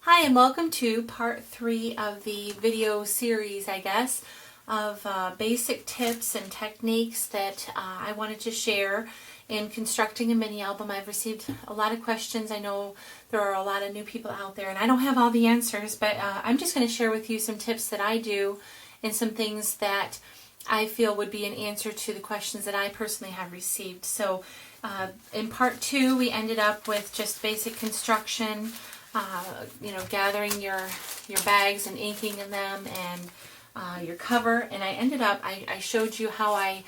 Hi, and welcome to part 3 of the video series, I guess, of basic tips and techniques that I wanted to share in constructing a mini album. I've received a lot of questions. I know there are a lot of new people out there, and I don't have all the answers, but I'm just going to share with you some tips that I do and some things that I feel would be an answer to the questions that I personally have received. So in part 2, we ended up with just basic construction, gathering your bags and inking in them and your cover. And I ended up, I showed you how I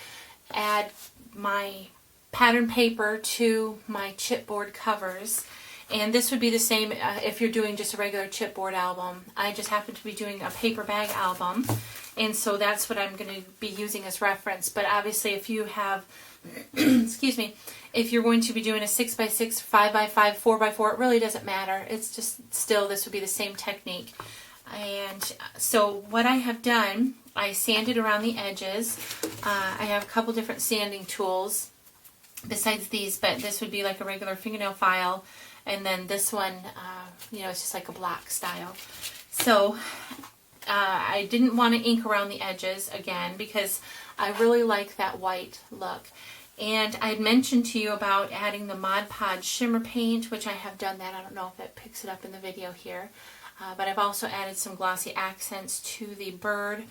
add my pattern paper to my chipboard covers. And this would be the same if you're doing just a regular chipboard album. I just happen to be doing a paper bag album, and so that's what I'm going to be using as reference. But obviously if you have, excuse me, if you're going to be doing a 6x6, 5x5, 4x4, it really doesn't matter. It's just still, this would be the same technique. And so what I have done, I sanded around the edges. I have a couple different sanding tools besides these, but this would be like a regular fingernail file. And then this one, it's just like a block style. So I didn't want to ink around the edges again because I really like that white look. And I had mentioned to you about adding the Mod Podge shimmer paint, which I have done that. I don't know if that picks it up in the video here. But I've also added some glossy accents to the bird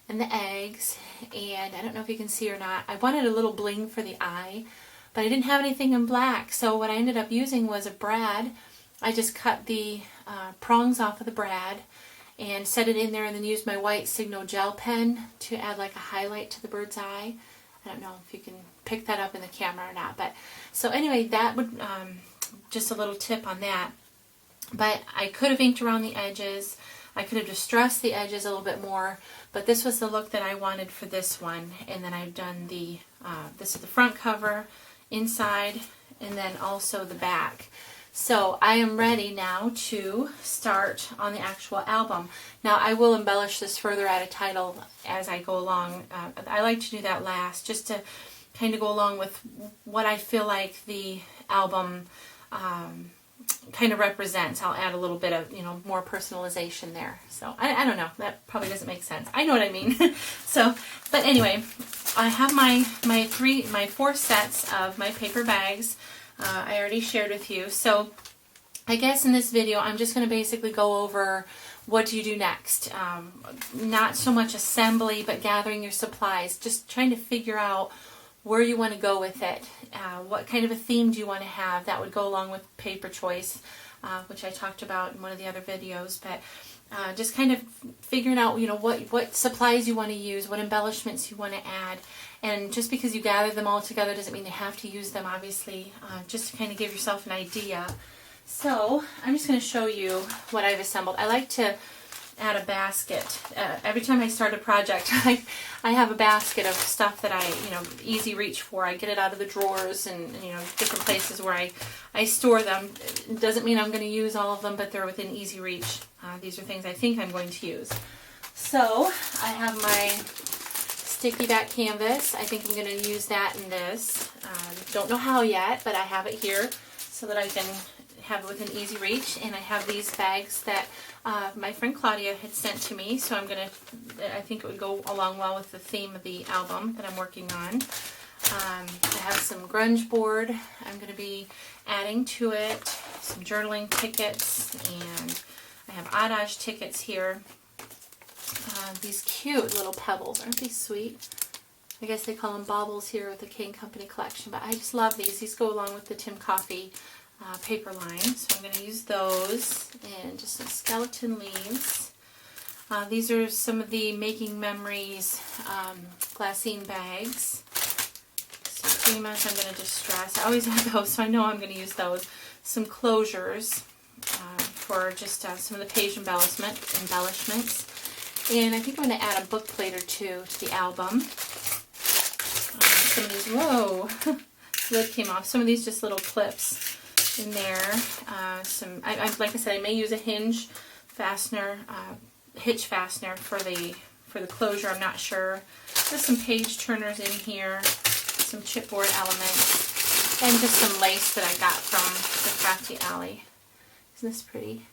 and the eggs. And I don't know if you can see or not. I wanted a little bling for the eye, but I didn't have anything in black. So what I ended up using was a brad. I just cut the prongs off of the brad and set it in there, and then used my white Signo gel pen to add like a highlight to the bird's eye. I don't know if you can pick that up in the camera or not, but so anyway, that would just a little tip on that. But I could have inked around the edges. I could have distressed the edges a little bit more, but this was the look that I wanted for this one. And then I've done the this is the front cover, inside, and then also the back. So I am ready now to start on the actual album. Now I will embellish this further, add a title as I go along. I like to do that last, just to kind of go along with what I feel like the album kind of represents. I'll add a little bit of, more personalization there. So I don't know, that probably doesn't make sense. I know what I mean. So, but anyway, I have my 4 sets of my paper bags. I already shared with you. So I guess in this video I'm just going to basically go over what do you do next. Not so much assembly, but gathering your supplies. Just trying to figure out where you want to go with it. What kind of a theme do you want to have that would go along with paper choice, which I talked about in one of the other videos. But just kind of figuring out, what supplies you want to use, what embellishments you want to add. And just because you gather them all together doesn't mean you have to use them, obviously, just to kind of give yourself an idea. So I'm just going to show you what I've assembled. I like to add a basket. Every time I start a project, I have a basket of stuff that I, easy reach for. I get it out of the drawers and, different places where I store them. It doesn't mean I'm going to use all of them, but they're within easy reach. These are things I think I'm going to use. So I have my sticky back canvas. I think I'm going to use that in this. Don't know how yet, but I have it here so that I can have it within easy reach. And I have these bags that my friend Claudia had sent to me, so I think it would go along well with the theme of the album that I'm working on. I have some grunge board I'm going to be adding to it, some journaling tickets, and I have Adage tickets here. These cute little pebbles, aren't these sweet? I guess they call them baubles here with the King Company collection, but I just love these. These go along with the Tim Coffey paper line, so I'm going to use those, and just some skeleton leaves. These are some of the Making Memories glassine bags. Some cremas I'm going to distress. I always have those, so I know I'm going to use those. Some closures for just some of the page embellishments. And I think I'm going to add a book plate or two to the album. Some of these, whoa, lid came off. Some of these just little clips in there. Like I said, I may use a hinge fastener, hitch fastener for the closure. I'm not sure. There's some page turners in here, some chipboard elements, and just some lace that I got from the Crafty Alley. Isn't this pretty?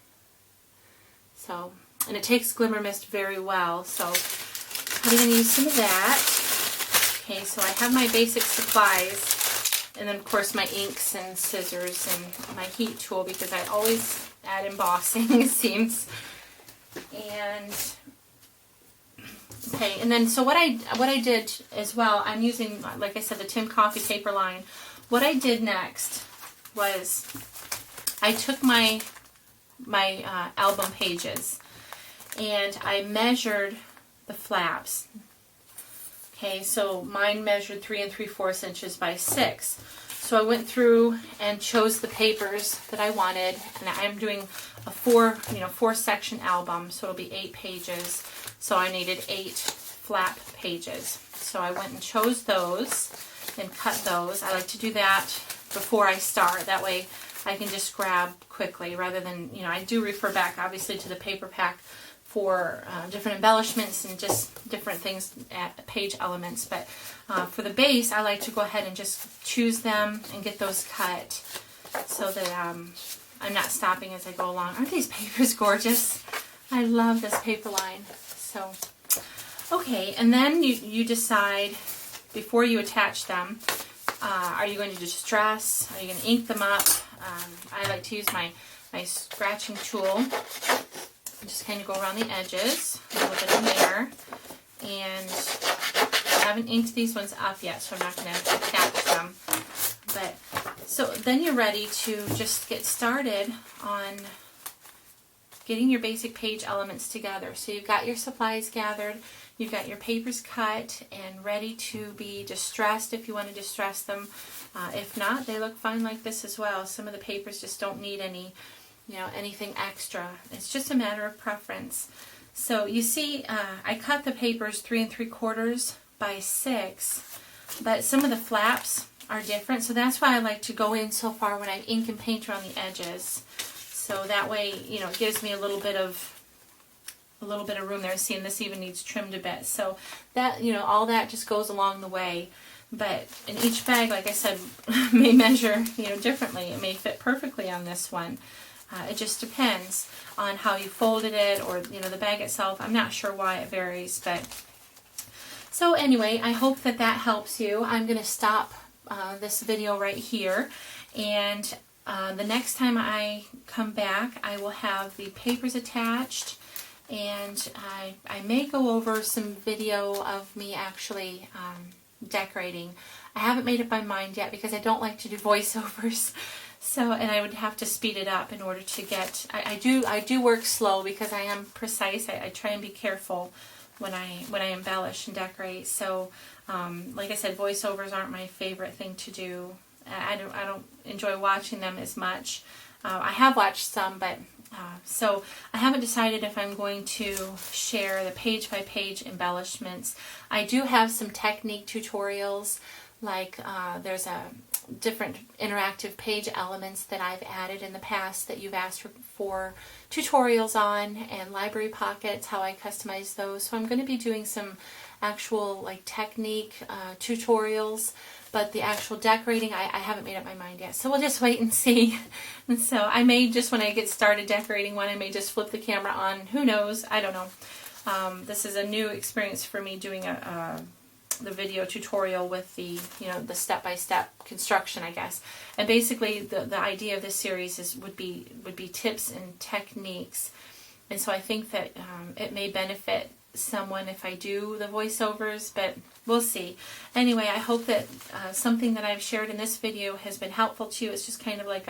So, and it takes Glimmer Mist very well. So I'm going to use some of that. Okay, so I have my basic supplies, and then of course my inks and scissors and my heat tool, because I always add embossing, it seems. And okay, and then so what I did as well, I'm using, like I said, the Tim Coffee paper line. What I did next was I took my album pages and I measured the flaps. Okay, so mine measured 3 3/4 inches by 6. So I went through and chose the papers that I wanted, and I'm doing a 4-section album, so it'll be 8 pages. So I needed 8 flap pages. So I went and chose those and cut those. I like to do that before I start. That way I can just grab quickly, rather than, I do refer back obviously to the paper pack for different embellishments and just different things, page elements. But for the base, I like to go ahead and just choose them and get those cut, so that I'm not stopping as I go along. Aren't these papers gorgeous? I love this paper line. So, okay, and then you decide, before you attach them, are you going to distress? Are you going to ink them up? I like to use my scratching tool. Just kind of go around the edges, a little bit in there. And I haven't inked these ones up yet, so I'm not going to attach them. But so then you're ready to just get started on getting your basic page elements together. So you've got your supplies gathered, you've got your papers cut and ready to be distressed if you want to distress them. If not, they look fine like this as well. Some of the papers just don't need anything extra. It's just a matter of preference. So you see, I cut the papers 3 3/4 by 6, but some of the flaps are different, so that's why I like to go in so far when I ink and paint around the edges. So that way, it gives me a little bit of room there. See, and this even needs trimmed a bit. So that, all that just goes along the way. But in each bag, like I said, may measure, differently. It may fit perfectly on this one. It just depends on how you folded it, or the bag itself. I'm not sure why it varies, but so anyway, I hope that helps you. I'm going to stop this video right here, and the next time I come back, I will have the papers attached, and I may go over some video of me actually decorating. I haven't made up my mind yet, because I don't like to do voiceovers. So, and I would have to speed it up in order to get, I do work slow, because I am precise. I try and be careful when I embellish and decorate. So, like I said, voiceovers aren't my favorite thing to do. I don't enjoy watching them as much. I have watched some, but so I haven't decided if I'm going to share the page-by-page embellishments. I do have some technique tutorials, like there's a different interactive page elements that I've added in the past that you've asked for tutorials on, and library pockets, how I customize those. So I'm going to be doing some actual technique tutorials, but the actual decorating, I haven't made up my mind yet. So we'll just wait and see. And so I may just, when I get started decorating one, I may just flip the camera on. Who knows? I don't know. This is a new experience for me, doing the video tutorial with the the step-by-step construction, I guess. And basically the idea of this series would be tips and techniques. And so I think that it may benefit someone if I do the voiceovers, but we'll see. Anyway, I hope that something that I've shared in this video has been helpful to you. It's just kind of like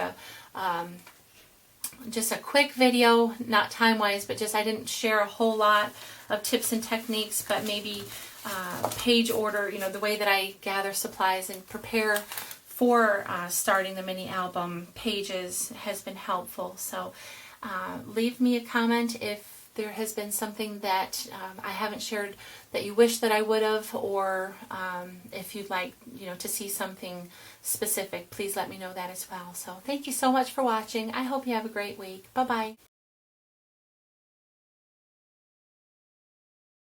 just a quick video, not time-wise, but just I didn't share a whole lot of tips and techniques, but maybe page order, the way that I gather supplies and prepare for starting the mini album pages has been helpful. So leave me a comment if there has been something that I haven't shared that you wish that I would have, or if you'd like to see something specific, please let me know that as well. So thank you so much for watching. I hope you have a great week. Bye-bye.